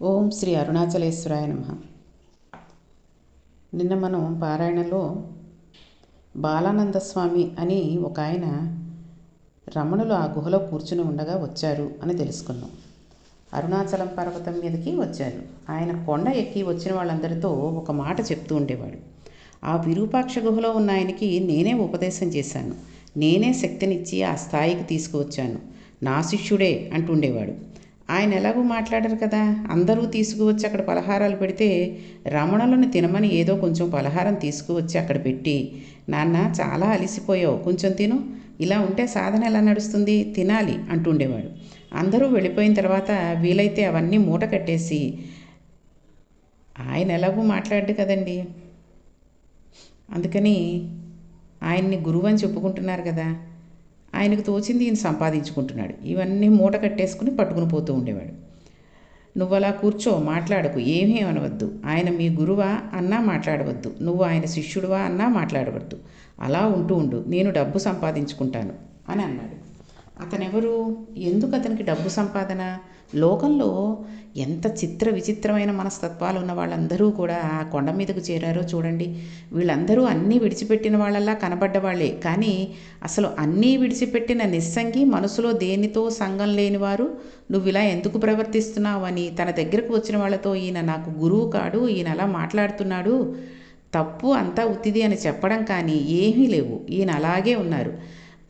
ఓం శ్రీ అరుణాచలేశ్వరాయ నమః. నిన్న మనం పారాయణలో బాలానంద స్వామి అని ఒక ఆయన రమణులు ఆ గుహలో కూర్చుని ఉండగా వచ్చారు అని తెలుసుకున్నాం. అరుణాచలం పర్వతం మీదకి వచ్చారు. ఆయన కొండ ఎక్కి వచ్చిన వాళ్ళందరితో ఒక మాట చెప్తూ ఉండేవాడు. ఆ విరూపాక్ష గుహలో ఉన్న ఆయనకి నేనే ఉపదేశం చేశాను, నేనే శక్తినిచ్చి ఆ స్థాయికి తీసుకువచ్చాను, నా శిష్యుడే అంటుండేవాడు. ఆయన ఎలాగూ మాట్లాడరు కదా. అందరూ తీసుకువచ్చి అక్కడ పలహారాలు పెడితే రమణులను తినమని ఏదో కొంచెం పలహారం తీసుకువచ్చి అక్కడ పెట్టి, నాన్న చాలా అలిసిపోయావు, కొంచెం తిను, ఇలా ఉంటే సాధన ఎలా నడుస్తుంది, తినాలి అంటుండేవాడు. అందరూ వెళ్ళిపోయిన తర్వాత వీలైతే అవన్నీ మూట కట్టేసి, ఆయన ఎలాగూ మాట్లాడు కదండి, అందుకని ఆయన్ని గురువు అని చెప్పుకుంటున్నారు కదా, ఆయనకు తోచింది ఈయన సంపాదించుకుంటున్నాడు. ఇవన్నీ మూట కట్టేసుకుని పట్టుకుని పోతూ ఉండేవాడు. నువ్వు అలా కూర్చో, మాట్లాడకు, ఏమీ అనవద్దు, ఆయన మీ గురువా అన్నా మాట్లాడవద్దు, నువ్వు ఆయన శిష్యుడువా అన్నా మాట్లాడవద్దు, అలా ఉంటూ ఉండు, నేను డబ్బు సంపాదించుకుంటాను అని అన్నాడు. అతనెవరు, ఎందుకు అతనికి డబ్బు సంపాదన? లోకంలో ఎంత చిత్ర విచిత్రమైన మనస్తత్వాలు ఉన్న వాళ్ళందరూ కూడా ఆ కొండ మీదకు చేరారో చూడండి. వీళ్ళందరూ అన్నీ విడిచిపెట్టిన వాళ్ళలా కనబడ్డవాళ్లే, కానీ అసలు అన్నీ విడిచిపెట్టిన నిస్సంగి, మనసులో దేనితో సంగం లేనివారు నువ్వు ఇలా ఎందుకు ప్రవర్తిస్తున్నావు అని తన దగ్గరకు వచ్చిన వాళ్ళతో, ఈయన నాకు గురువు కాడు, ఈయన అలా మాట్లాడుతున్నాడు, తప్పు అంతా ఉత్తిది అని చెప్పడం కానీ ఏమీ లేవు. ఈయన అలాగే ఉన్నారు.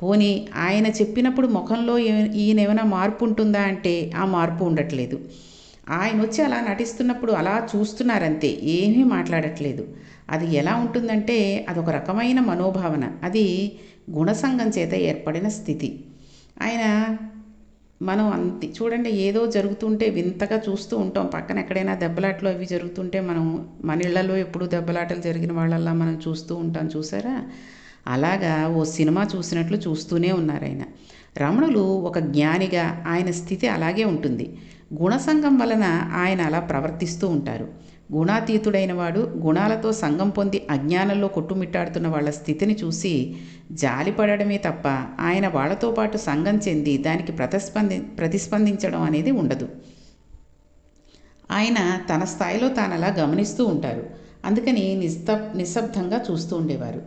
పోనీ ఆయన చెప్పినప్పుడు ముఖంలో ఈయన ఏమైనా మార్పు ఉంటుందా అంటే ఆ మార్పు ఉండట్లేదు. ఆయన వచ్చి అలా నటిస్తున్నప్పుడు అలా చూస్తున్నారంతే, ఏమీ మాట్లాడట్లేదు. అది ఎలా ఉంటుందంటే అదొక రకమైన మనోభావన, అది గుణసంగం చేత ఏర్పడిన స్థితి. ఆయన మనం అంతే చూడండి, ఏదో జరుగుతుంటే వింతగా చూస్తూ ఉంటాం, పక్కన ఎక్కడైనా దెబ్బలాటలు అవి జరుగుతుంటే మనం మన ఇళ్లలో ఎప్పుడు దెబ్బలాటలు జరిగిన వాళ్ళల్లా మనం చూస్తూ ఉంటాం, చూసారా? అలాగా ఓ సినిమా చూసినట్లు చూస్తూనే ఉన్నారు ఆయన. రమణులు ఒక జ్ఞానిగా ఆయన స్థితి అలాగే ఉంటుంది. గుణసంగం వలన ఆయన అలా ప్రవర్తిస్తూ ఉంటారు. గుణాతీతుడైన వాడు గుణాలతో సంగం పొంది అజ్ఞానంలో కొట్టుమిట్టాడుతున్న వాళ్ళ స్థితిని చూసి జాలిపడమే తప్ప ఆయన వాళ్ళతో పాటు సంగం చెంది దానికి ప్రతిస్పందించడం అనేది ఉండదు. ఆయన తన స్థాయిలో తాను అలా గమనిస్తూ ఉంటారు. అందుకని నిశ్శబ్దంగా చూస్తూ ఉండేవారు.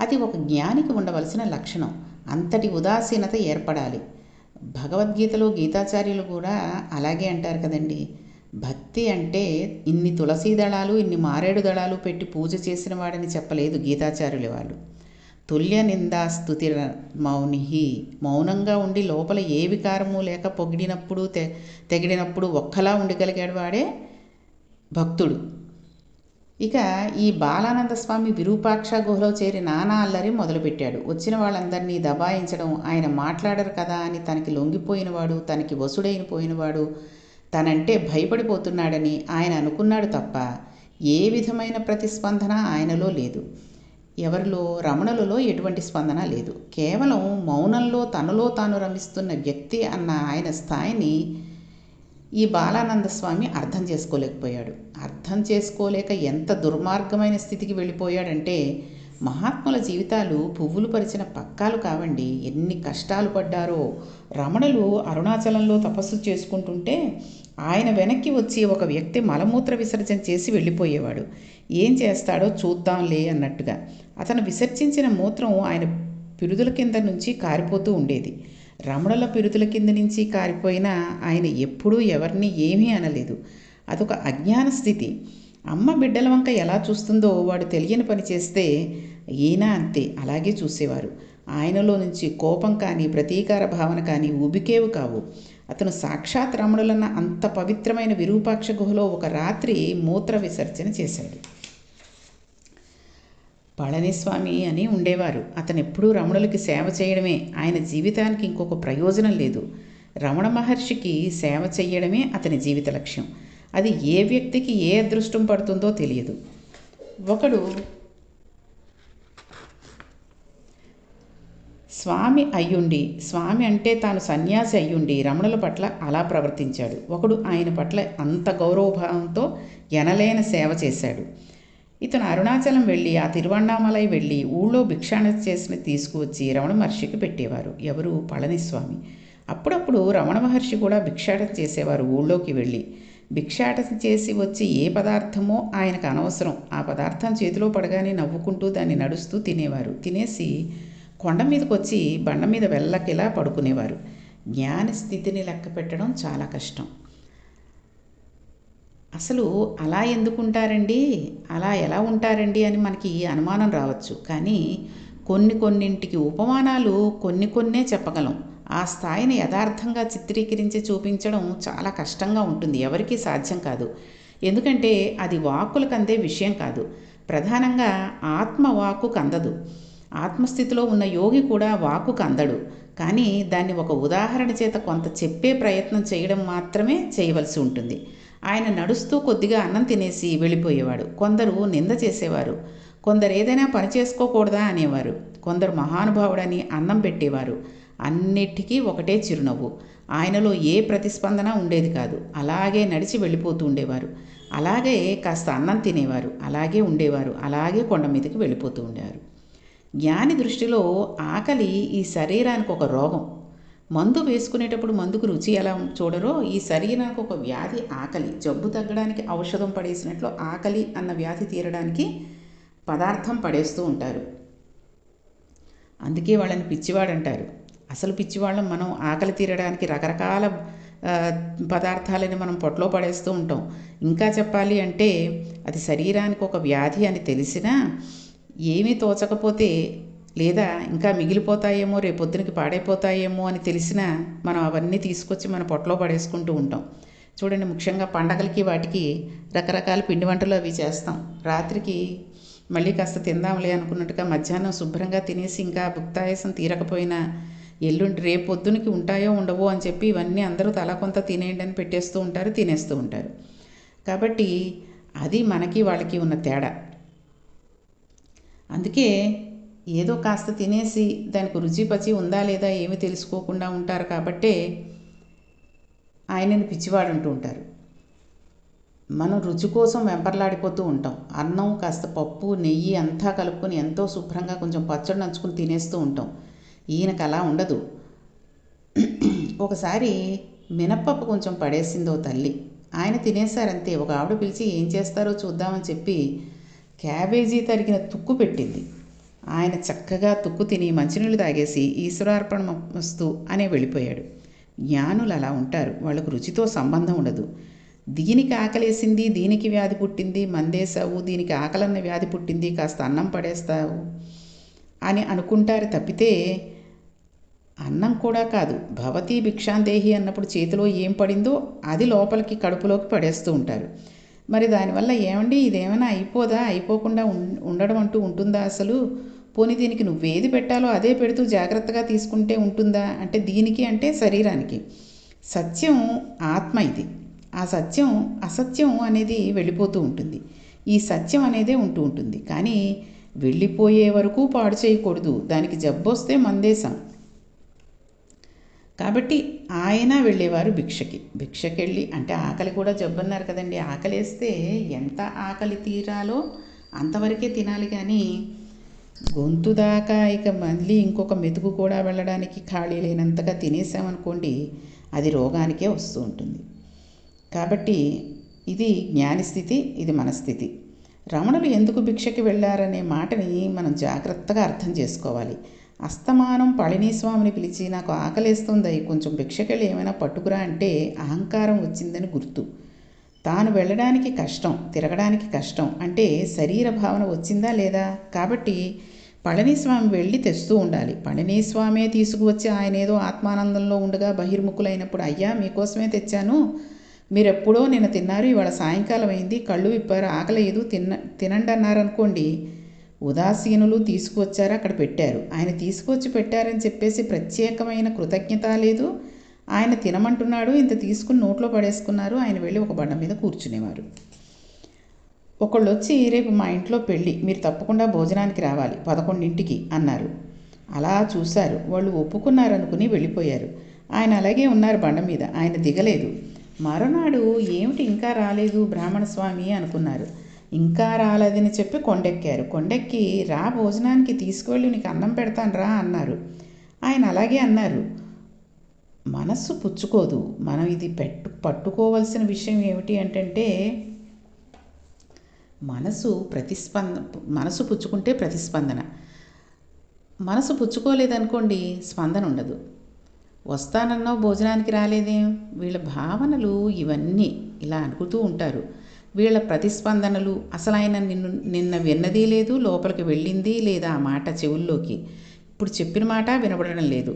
అది ఒక జ్ఞానికి ఉండవలసిన లక్షణం. అంతటి ఉదాసీనత ఏర్పడాలి. భగవద్గీతలో గీతాచార్యులు కూడా అలాగే అంటారు కదండి. భక్తి అంటే ఇన్ని తులసీ దళాలు, ఇన్ని మారేడు దళాలు పెట్టి పూజ చేసిన వాడని చెప్పలేదు గీతాచార్యుల వాళ్ళు. తుల్య నిందా స్తుతి మౌని, మౌనంగా ఉండి లోపల ఏ వికారము లేక పొగిడినప్పుడు తెగిడినప్పుడు ఒక్కలా ఉండగలిగాడు వాడే భక్తుడు. ఇక ఈ బాలానంద స్వామి విరూపాక్ష గుహలో చేరి నానా అల్లరి మొదలుపెట్టాడు. వచ్చిన వాళ్ళందరినీ దబాయించడం, ఆయన మాట్లాడరు కదా అని తనకి లొంగిపోయినవాడు, తనకి వసుడైన పోయినవాడు, తనంటే భయపడిపోతున్నాడని ఆయన అనుకున్నాడు తప్ప ఏ విధమైన ప్రతిస్పందన ఆయనలో లేదు. ఎవరిలో? రమణులలో ఎటువంటి స్పందన లేదు. కేవలం మౌనంలో తనలో తాను రమిస్తున్న వ్యక్తి అన్న ఆయన స్థాయిని ఈ బాలానంద స్వామి అర్థం చేసుకోలేకపోయాడు. అర్థం చేసుకోలేక ఎంత దుర్మార్గమైన స్థితికి వెళ్ళిపోయాడంటే, మహాత్ముల జీవితాలు పువ్వులు పరిచిన పక్కాలు కావండి. ఎన్ని కష్టాలు పడ్డారో. రమణులు అరుణాచలంలో తపస్సు చేసుకుంటుంటే ఆయన వెనక్కి వచ్చి ఒక వ్యక్తి మలమూత్ర విసర్జన చేసి వెళ్ళిపోయేవాడు. ఏం చేస్తాడో చూద్దాంలే అన్నట్టుగా అతను విసర్జించిన మూత్రం ఆయన పిరుదుల కింద నుంచి కారిపోతూ ఉండేది. రమణుల పిరుదుల కింద నుంచి కారిపోయినా ఆయన ఎప్పుడూ ఎవరిని ఏమీ అనలేదు. అదొక అజ్ఞాన స్థితి. అమ్మ బిడ్డల వంక ఎలా చూస్తుందో వాడు తెలియని పని చేస్తే ఈయన అంతే అలాగే చూసేవారు. ఆయనలో నుంచి కోపం కానీ ప్రతీకార భావన కానీ ఉబికేవు కావు. అతను సాక్షాత్ రమణులన్న అంత పవిత్రమైన విరూపాక్ష గుహలో ఒక రాత్రి మూత్ర విసర్జన చేశాడు. పళనిస్వామి అని ఉండేవారు. అతను ఎప్పుడూ రమణులకి సేవ చేయడమే, ఆయన జీవితానికి ఇంకొక ప్రయోజనం లేదు. రమణ మహర్షికి సేవ చేయడమే అతని జీవిత లక్ష్యం. అది ఏ వ్యక్తికి ఏ అదృష్టం పడుతుందో తెలియదు. ఒకడు స్వామి అయ్యుండి, స్వామి అంటే తాను సన్యాసి అయ్యుండి రమణుల పట్ల అలా ప్రవర్తించాడు. ఒకడు ఆయన పట్ల అంత గౌరవభావంతో ఎనలేని సేవ చేశాడు. ఇతను అరుణాచలం వెళ్ళి ఆ తిరువణ్ణామలై వెళ్ళి ఊళ్ళో భిక్షాణ చేసిన తీసుకువచ్చి రమణ మహర్షికి పెట్టేవారు. ఎవరు? పళనిస్వామి. అప్పుడప్పుడు రమణ మహర్షి కూడా భిక్షాటన చేసేవారు ఊళ్ళోకి వెళ్ళి. భిక్షాటన చేసి వచ్చి ఏ పదార్థమో ఆయనకు అనవసరం. ఆ పదార్థం చేతిలో పడగానే నవ్వుకుంటూ దాన్ని నడుస్తూ తినేవారు. తినేసి కొండ మీదకి వచ్చి బండ మీద వెళ్ళకిలా పడుకునేవారు. జ్ఞాన స్థితిని లెక్క పెట్టడం చాలా కష్టం. అసలు అలా ఎందుకుంటారండి, అలా ఎలా ఉంటారండి అని మనకి అనుమానం రావచ్చు. కానీ కొన్నింటికి ఉపమానాలు కొన్నే చెప్పగలం. ఆ స్థాయిని యథార్థంగా చిత్రీకరించి చూపించడం చాలా కష్టంగా ఉంటుంది, ఎవరికీ సాధ్యం కాదు. ఎందుకంటే అది వాక్కులకు అందే విషయం కాదు. ప్రధానంగా ఆత్మ వాక్కుకు అందదు. ఆత్మస్థితిలో ఉన్న యోగి కూడా వాక్కుకు అందడు. కానీ దాన్ని ఒక ఉదాహరణ చేత కొంత చెప్పే ప్రయత్నం చేయడం మాత్రమే చేయవలసి ఉంటుంది. ఆయన నడుస్తూ కొద్దిగా అన్నం తినేసి వెళ్ళిపోయేవాడు. కొందరు నింద చేసేవారు, కొందరు ఏదైనా పని చేసుకోకూడదా అనేవారు, కొందరు మహానుభావుడని అన్నం పెట్టేవారు. అన్నిటికీ ఒకటే చిరునవ్వు. ఆయనలో ఏ ప్రతిస్పందన ఉండేది కాదు. అలాగే నడిచి వెళ్ళిపోతూ ఉండేవారు. అలాగే కాస్త అన్నం తినేవారు, అలాగే ఉండేవారు, అలాగే కొండ మీదకి వెళ్ళిపోతూ ఉండేవారు. జ్ఞాని దృష్టిలో ఆకలి ఈ శరీరానికి ఒక రోగం. మందు వేసుకునేటప్పుడు మందుకు రుచి ఎలా చూడరో, ఈ శరీరానికి ఒక వ్యాధి ఆకలి. జబ్బు తగ్గడానికి ఔషధం పడేసినట్లు ఆకలి అన్న వ్యాధి తీరడానికి పదార్థం పడేస్తూ ఉంటారు. అందుకే వాళ్ళని పిచ్చివాడు అంటారు. అసలు పిచ్చివాళ్ళం మనం. ఆకలి తీరడానికి రకరకాల పదార్థాలని మనం పొట్టలో పడేస్తూ ఉంటాం. ఇంకా చెప్పాలి అంటే అది శరీరానికి ఒక వ్యాధి అని తెలిసినా, ఏమీ తోచకపోతే లేదా ఇంకా మిగిలిపోతాయేమో, రేపొద్దునకి పాడైపోతాయేమో అని తెలిసినా మనం అవన్నీ తీసుకొచ్చి మన పొట్టలో పడేసుకుంటూ ఉంటాం. చూడండి, ముఖ్యంగా పండగలకి వాటికి రకరకాల పిండి వంటలు అవి చేస్తాం. రాత్రికి మళ్ళీ కాస్త తిందాంలే అనుకున్నట్టుగా మధ్యాహ్నం శుభ్రంగా తినేసి ఇంకా భుక్తాయాసం తీరకపోయినా ఎల్లుండి రేపు పొద్దునకి ఉంటాయో ఉండవో అని చెప్పి ఇవన్నీ అందరూ తలా కొంత తినేయండి అని పెట్టేస్తూ ఉంటారు, తినేస్తూ ఉంటారు. కాబట్టి అది మనకి వాళ్ళకి ఉన్న తేడా. అందుకే ఏదో కాస్త తినేసి దానికి రుచి పచి ఉందా లేదా ఏమీ తెలుసుకోకుండా ఉంటారు. కాబట్టే ఆయనని పిచ్చివాడు అంటూ ఉంటారు. మనం రుచి కోసం వెంపర్లాడిపోతూ ఉంటాం. అన్నం కాస్త పప్పు నెయ్యి అంతా కలుపుకొని ఎంతో శుభ్రంగా కొంచెం పచ్చడి నంచుకుని తినేస్తూ ఉంటాం. ఈయనకు అలా ఉండదు. ఒకసారి మినప్పప్పు కొంచెం పడేసిందో తల్లి. ఆయన తినేశారంతే. ఒక ఆవిడ పిలిచి ఏం చేస్తారో చూద్దామని చెప్పి క్యాబేజీ తరిగిన తుక్కు పెట్టింది. ఆయన చక్కగా తుక్కు తిని మంచినీళ్ళు తాగేసి ఈశ్వరార్పణమస్తు అనే వెళ్ళిపోయాడు. జ్ఞానులు అలా ఉంటారు. వాళ్ళకు రుచితో సంబంధం ఉండదు. దీనికి ఆకలేసింది, దీనికి వ్యాధి పుట్టింది, మందేసావు, దీనికి ఆకలన్న వ్యాధి పుట్టింది, కాస్త అన్నం పడేస్తావు అని అనుకుంటారు తప్పితే అన్నం కూడా కాదు. భవతీ భిక్షాందేహి అన్నప్పుడు చేతిలో ఏం పడిందో అది లోపలికి కడుపులోకి పడేస్తూ ఉంటారు. మరి దానివల్ల ఏమండి ఇదేమైనా అయిపోదా, అయిపోకుండా ఉండడం అంటూ ఉంటుందా అసలు? పోనీ దీనికి నువ్వేది పెట్టాలో అదే పెడుతూ జాగ్రత్తగా తీసుకుంటే ఉంటుందా అంటే, దీనికి అంటే శరీరానికి. సత్యం ఆత్మ ఇది. ఆ సత్యం అసత్యం అనేది వెళ్ళిపోతూ ఉంటుంది. ఈ సత్యం అనేదే ఉంటూ ఉంటుంది. కానీ వెళ్ళిపోయే వరకు పాడు చేయకూడదు. దానికి జబ్బొస్తే మందేశం. కాబట్టి ఆయన వెళ్ళేవారు భిక్షకెళ్ళి. అంటే ఆకలి కూడా జబ్బు అన్నారు కదండి. ఆకలేస్తే ఎంత ఆకలి తీరాలో అంతవరకే తినాలి. కానీ గొంతు దాకా ఇక మళ్ళీ ఇంకొక మెతుకు కూడా వెళ్ళడానికి ఖాళీ లేనంతగా తినేసామనుకోండి, అది రోగానికే వస్తూ ఉంటుంది. కాబట్టి ఇది జ్ఞానస్థితి, ఇది మనస్థితి. రమణులు ఎందుకు భిక్షకి వెళ్ళారనే మాటని మనం జాగ్రత్తగా అర్థం చేసుకోవాలి. అస్తమానం పళనిస్వామిని పిలిచి నాకు ఆకలేస్తుంది, కొంచెం భిక్షకెళ్ళి ఏమైనా పట్టుకురా అంటే అహంకారం వచ్చిందని గుర్తు. తాను వెళ్ళడానికి కష్టం, తిరగడానికి కష్టం అంటే శరీర భావన వచ్చిందా లేదా? కాబట్టి పళనిస్వామి వెళ్ళి తెస్తూ ఉండాలి. పళనిస్వామే తీసుకువచ్చి ఆయన ఏదో ఆత్మానందంలో ఉండగా బహిర్ముఖులైనప్పుడు, అయ్యా మీకోసమే తెచ్చాను, మీరెప్పుడో నిన్న తిన్నారు, ఇవాళ సాయంకాలం అయింది, కళ్ళు విప్పారు, ఆకలేదు, తినండి అన్నారనుకోండి, ఉదాసీనులు తీసుకువచ్చారు, అక్కడ పెట్టారు. ఆయన తీసుకువచ్చి పెట్టారని చెప్పేసి ప్రత్యేకమైన కృతజ్ఞత లేదు. ఆయన తినమంటున్నాడు, ఇంత తీసుకుని నోట్లో పడేసుకున్నారు. ఆయన వెళ్ళి ఒక బండ మీద కూర్చునేవారు. ఒకళ్ళు వచ్చి, రేపు మా ఇంట్లో పెళ్ళి, మీరు తప్పకుండా భోజనానికి రావాలి 11ంటికి అన్నారు. అలా చూశారు. వాళ్ళు ఒప్పుకున్నారనుకుని వెళ్ళిపోయారు. ఆయన అలాగే ఉన్నారు బండ మీద. ఆయన దిగలేదు. మరునాడు ఏమిటి ఇంకా రాలేదు బ్రాహ్మణ స్వామి అనుకున్నారు. ఇంకా రాలేదని చెప్పి కొండెక్కారు. కొండెక్కి రా భోజనానికి తీసుకువెళ్ళి నీకు అన్నం పెడతాను రా అన్నారు. ఆయన అలాగే అన్నారు. మనస్సు పుచ్చుకోదు. మనం ఇది పట్టుకోవాల్సిన విషయం ఏమిటి అంటే మనసు పుచ్చుకుంటే ప్రతిస్పందన. మనసు పుచ్చుకోలేదనుకోండి, స్పందన ఉండదు. వస్తానన్నావు భోజనానికి రాలేదేం? వీళ్ళ భావనలు ఇవన్నీ ఇలా అనుకుతూ ఉంటారు. వీళ్ళ ప్రతిస్పందనలు అసలు ఆయన నిన్న విన్నది లేదు, లోపలికి వెళ్ళింది లేదా ఆ మాట చెవుల్లోకి. ఇప్పుడు చెప్పిన మాట వినబడడం లేదు.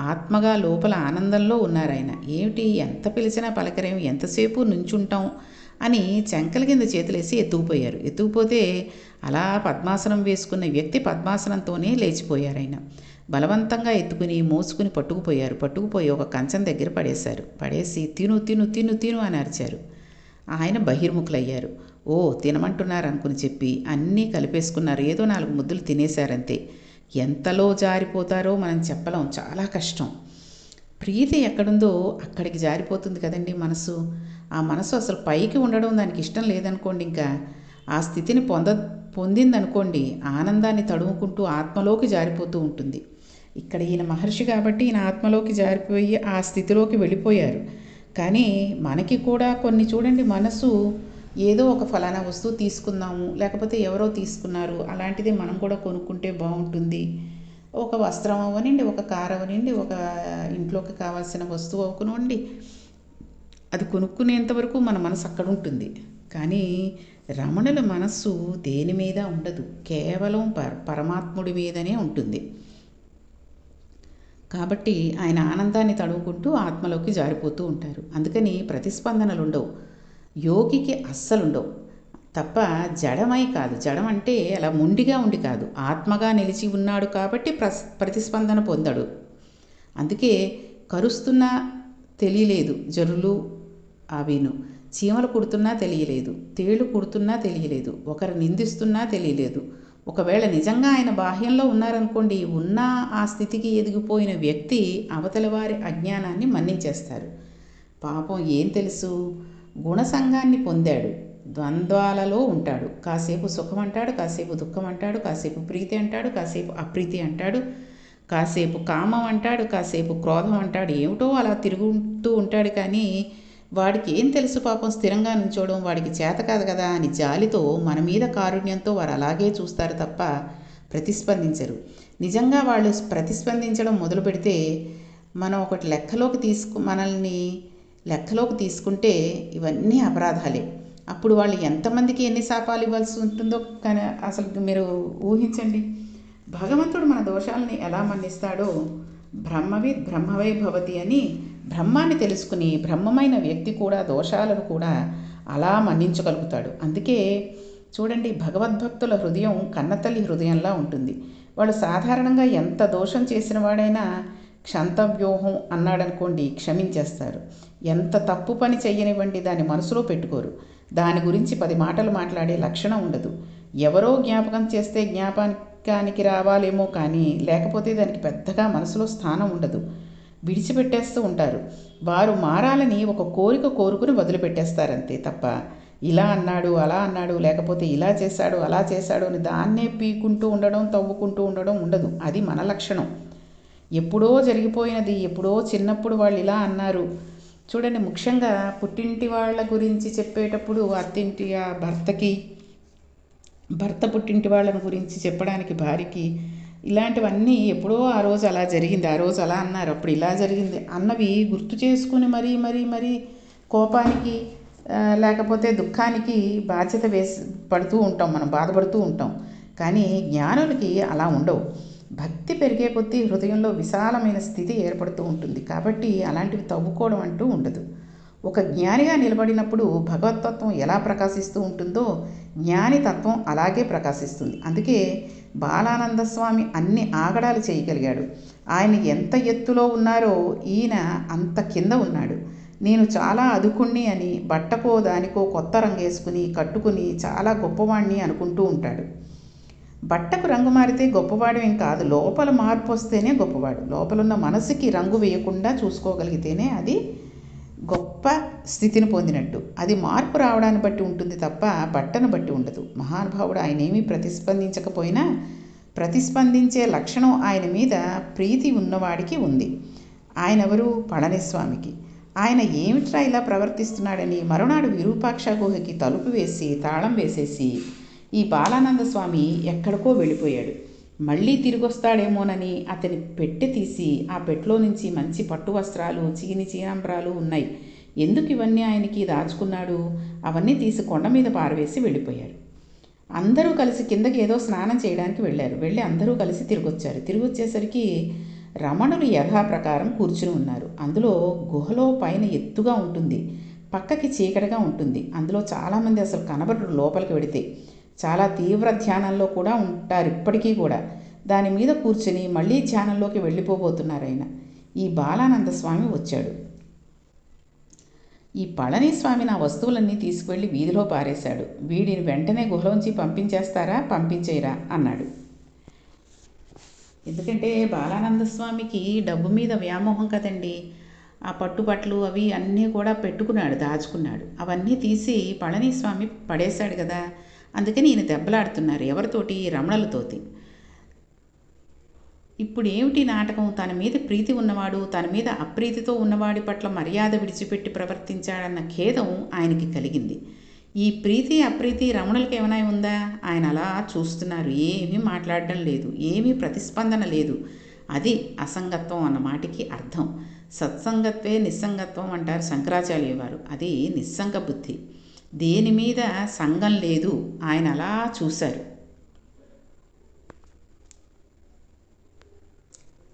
ఆత్మగా లోపల ఆనందంలో ఉన్నారు ఆయన. ఏమిటి, ఎంత పిలిచినా పలకరేం, ఎంతసేపు నుంచుంటాం అని చెంకల కింద చేతులేసి ఎత్తుకుపోయారు. ఎత్తుకుపోతే అలా పద్మాసనం వేసుకున్న వ్యక్తి పద్మాసనంతోనే లేచిపోయారు. ఆయన బలవంతంగా ఎత్తుకుని మోసుకుని పట్టుకుపోయి ఒక కంచం దగ్గర పడేశారు. పడేసి తిను తిను తిను తిను అని అరిచారు. ఆయన బహిర్ముఖులయ్యారు. ఓ తినమంటున్నారు అనుకుని చెప్పి అన్నీ కలిపేసుకున్నారు. ఏదో 4 ముద్దలు తినేశారంతే. ఎంతలో జారిపోతారో మనం చెప్పలేం, చాలా కష్టం. ప్రీతి ఎక్కడుందో అక్కడికి జారిపోతుంది కదండి మనసు. ఆ మనసు అసలు పైకి ఉండడం దానికి ఇష్టం లేదనుకోండి, ఇంకా ఆ స్థితిని పొందిందనుకోండి, ఆనందాన్ని తడుముకుంటూ ఆత్మలోకి జారిపోతూ ఉంటుంది. ఇక్కడ ఈయన మహర్షి కాబట్టి ఈయన ఆత్మలోకి జారిపోయి ఆ స్థితిలోకి వెళ్ళిపోయారు. కానీ మనకి కూడా కొన్ని చూడండి, మనసు ఏదో ఒక ఫలానా వస్తువు తీసుకుందాము, లేకపోతే ఎవరో తీసుకున్నారు, అలాంటిది మనం కూడా కొనుక్కుంటే బాగుంటుంది. ఒక వస్త్రం అవనండి, ఒక కారు అవనండి, ఒక ఇంట్లోకి కావాల్సిన వస్తువు అవకునండి, అది కొనుక్కునేంతవరకు మన మనసు అక్కడ ఉంటుంది. కానీ రమణుల మనస్సు దేని మీద ఉండదు, కేవలం పరమాత్ముడి మీదనే ఉంటుంది. కాబట్టి ఆయన ఆనందాన్ని తడుముకుంటూ ఆత్మలోకి జారిపోతూ ఉంటారు. అందుకని ప్రతిస్పందనలు ఉండవు, యోగికి అస్సలుండవు. తప్ప జడమై కాదు. జడం అంటే అలా మొండిగా ఉండి కాదు, ఆత్మగా నిలిచి ఉన్నాడు కాబట్టి ప్రతిస్పందన పొందడు. అందుకే కరుస్తున్నా తెలియలేదు జరులు అవిను, చీమలు కుడుతున్నా తెలియలేదు, తేళ్లు కుడుతున్నా తెలియలేదు, ఒకరు నిందిస్తున్నా తెలియలేదు. ఒకవేళ నిజంగా ఆయన బాహ్యంలో ఉన్నారనుకోండి, ఉన్న ఆ స్థితికి ఎదిగిపోయిన వ్యక్తి అవతలి వారి అజ్ఞానాన్ని మన్నించేస్తారు. పాపం ఏం తెలుసు, గుణసంగాన్ని పొందాడు, ద్వంద్వాలలో ఉంటాడు. కాసేపు సుఖం అంటాడు, కాసేపు దుఃఖం అంటాడు, కాసేపు ప్రీతి అంటాడు, కాసేపు అప్రీతి అంటాడు, కాసేపు కామం అంటాడు, కాసేపు క్రోధం అంటాడు. ఏమిటో అలా తిరుగుతూ ఉంటాడు. కానీ వాడికి ఏం తెలుసు పాపం, స్థిరంగా నుంచోవడం వాడికి చేత కాదు కదా అని జాలితో మన మీద కారుణ్యంతో వారు అలాగే చూస్తారు తప్ప ప్రతిస్పందించరు. నిజంగా వాళ్ళు ప్రతిస్పందించడం మొదలు పెడితే మనం ఒకటి మనల్ని లెక్కలోకి తీసుకుంటే ఇవన్నీ అపరాధాలే. అప్పుడు వాళ్ళు ఎంతమందికి ఎన్ని శాపాలు ఇవ్వాల్సి ఉంటుందో కానీ అసలు మీరు ఊహించండి. భగవంతుడు మన దోషాలని ఎలా మన్నిస్తాడో, బ్రహ్మవై భవతి అని బ్రహ్మాన్ని తెలుసుకుని బ్రహ్మమైన వ్యక్తి కూడా దోషాలను కూడా అలా మన్నించగలుగుతాడు. అందుకే చూడండి, భగవద్భక్తుల హృదయం కన్నతల్లి హృదయంలా ఉంటుంది. వాళ్ళు సాధారణంగా ఎంత దోషం చేసిన వాడైనా క్షంతవ్యూహం అన్నాడనుకోండి, క్షమించేస్తారు. ఎంత తప్పు పని చెయ్యనివ్వండి, దాన్ని మనసులో పెట్టుకోరు. దాని గురించి 10 మాటలు మాట్లాడే లక్షణం ఉండదు. ఎవరో జ్ఞాపకం చేస్తే జ్ఞాపకానికి రావాలేమో కానీ లేకపోతే దానికి పెద్దగా మనసులో స్థానం ఉండదు. విడిచిపెట్టేస్తూ ఉంటారు. వారు మారాలని ఒక కోరుకుని వదిలిపెట్టేస్తారంతే తప్ప ఇలా అన్నాడు అలా అన్నాడు, లేకపోతే ఇలా చేశాడు అలా చేశాడు అని దాన్నే పీకుంటూ ఉండడం, తవ్వుకుంటూ ఉండడం ఉండదు. అది మన లక్షణం. ఎప్పుడో జరిగిపోయినది, ఎప్పుడో చిన్నప్పుడు వాళ్ళు ఇలా అన్నారు. చూడండి, ముఖ్యంగా పుట్టింటి వాళ్ళ గురించి చెప్పేటప్పుడు అత్తింటి భర్త పుట్టింటి వాళ్ళని గురించి చెప్పడానికి భార్యకి ఇలాంటివన్నీ ఎప్పుడో ఆ రోజు అలా జరిగింది, ఆ రోజు అలా అన్నారు, అప్పుడు ఇలా జరిగింది అన్నవి గుర్తు చేసుకుని మరీ కోపానికి లేకపోతే దుఃఖానికి బాధ్యత పడుతూ ఉంటాం, మనం బాధపడుతూ ఉంటాం. కానీ జ్ఞానులకి అలా ఉండవు. భక్తి పెరిగే కొద్దీ హృదయంలో విశాలమైన స్థితి ఏర్పడుతూ ఉంటుంది. కాబట్టి అలాంటివి తవ్వుకోవడం అంటూ ఉండదు. ఒక జ్ఞానిగా నిలబడినప్పుడు భగవతత్వం ఎలా ప్రకాశిస్తూ ఉంటుందో జ్ఞాని తత్వం అలాగే ప్రకాశిస్తుంది. అందుకే బాలానంద స్వామి అన్ని ఆగడాలు చేయగలిగాడు. ఆయన ఎంత ఎత్తులో ఉన్నారో ఈయన అంత కింద ఉన్నాడు. నేను చాలా అదుకుణ్ణి అని బట్టకో దానికో కొత్త రంగేసుకుని కట్టుకుని చాలా గొప్పవాణ్ణి అనుకుంటూ ఉంటాడు. బట్టకు రంగు మారితే గొప్పవాడు ఏం కాదు, లోపల మార్పు వస్తేనే గొప్పవాడు. లోపలున్న మనసుకి రంగు వేయకుండా చూసుకోగలిగితేనే అది గొప్ప స్థితిని పొందినట్టు. అది మార్పు రావడాన్ని బట్టి ఉంటుంది తప్ప బట్టను బట్టి ఉండదు. మహానుభావుడు ఆయన ఏమీ ప్రతిస్పందించకపోయినా ప్రతిస్పందించే లక్షణం ఆయన మీద ప్రీతి ఉన్నవాడికి ఉంది. ఆయనెవరు? పళనిస్వామికి. ఆయన ఏమిట్రా ఇలా ప్రవర్తిస్తున్నాడని మరునాడు విరూపాక్ష గుహకి తలుపు వేసి తాళం వేసేసి ఈ బాలానంద స్వామి ఎక్కడికో వెళ్ళిపోయాడు. మళ్ళీ తిరిగొస్తాడేమోనని అతని పెట్టె తీసి ఆ పెట్టెలో నుంచి మంచి పట్టు వస్త్రాలు, చీనంబ్రాలు ఉన్నాయి. ఎందుకు ఇవన్నీ ఆయనకి దాచుకున్నాడు? అవన్నీ తీసి కొండ మీద పారవేసి వెళ్ళిపోయారు. అందరూ కలిసి కిందకి ఏదో స్నానం చేయడానికి వెళ్ళి అందరూ కలిసి తిరిగొచ్చేసరికి రమణులు యథాప్రకారం కూర్చుని ఉన్నారు. అందులో గుహలో పైన ఎత్తుగా ఉంటుంది, పక్కకి చీకటిగా ఉంటుంది. అందులో చాలామంది అసలు కనబడరు. లోపలికి వెడితే చాలా తీవ్ర ధ్యానంలో కూడా ఉంటారు ఇప్పటికీ కూడా. దాని మీద కూర్చుని మళ్ళీ ధ్యానంలోకి వెళ్ళిపోబోతున్నారు ఆయన. ఈ బాలానంద స్వామి వచ్చాడు. ఈ పళనిస్వామి నా వస్తువులన్నీ తీసుకువెళ్ళి వీధిలో పారేశాడు. వీడిని వెంటనే గుహలోంచి పంపించేస్తారా, పంపించేయరా అన్నాడు. ఎందుకంటే బాలానంద స్వామికి డబ్బు మీద వ్యామోహం కదండి. ఆ పట్టుబట్టలు అవి అన్నీ కూడా పెట్టుకున్నాడు, దాచుకున్నాడు. అవన్నీ తీసి పళనిస్వామి పడేశాడు కదా. అందుకని ఈయన దెబ్బలాడుతున్నారు. ఎవరితోటి? రమణలతోటి. ఇప్పుడు ఏమిటి నాటకం? తన మీద ప్రీతి ఉన్నవాడు తన మీద అప్రీతితో ఉన్నవాడి పట్ల మర్యాద విడిచిపెట్టి ప్రవర్తించాడన్న ఖేదం ఆయనకి కలిగింది. ఈ ప్రీతి అప్రీతి రమణులకి ఏమైనా ఉందా? ఆయన అలా చూస్తున్నారు. ఏమీ మాట్లాడడం లేదు, ఏమీ ప్రతిస్పందన లేదు. అది అసంగత్వం అన్న మాటకి అర్థం. సత్సంగత్వే నిస్సంగత్వం అంటారు శంకరాచార్య వారు. అది నిస్సంగ బుద్ధి. దేని మీద సంగం లేదు. ఆయన అలా చూశారు.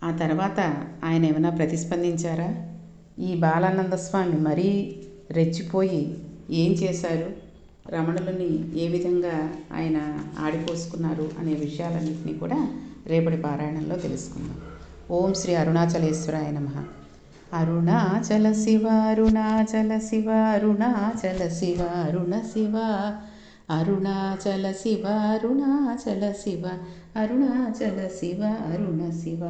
ఆ తర్వాత ఆయన ఏమైనా ప్రతిస్పందించారా? ఈ బాలానంద స్వామి మరీ రెచ్చిపోయి ఏం చేశారు, రమణులని ఏ విధంగా ఆయన ఆడిపోసుకున్నారు అనే విషయాలన్నింటినీ కూడా రేపటి పారాయణంలో తెలుసుకుందాం. ఓం శ్రీ అరుణాచలేశ్వరాయ నమః. అరుణాచల శివ అరుణాచల శివ అరుణాచల శివ అరుణ శివ అరుణాచల శివ అరుణాచల శివ అరుణాచల శివ అరుణ శివ.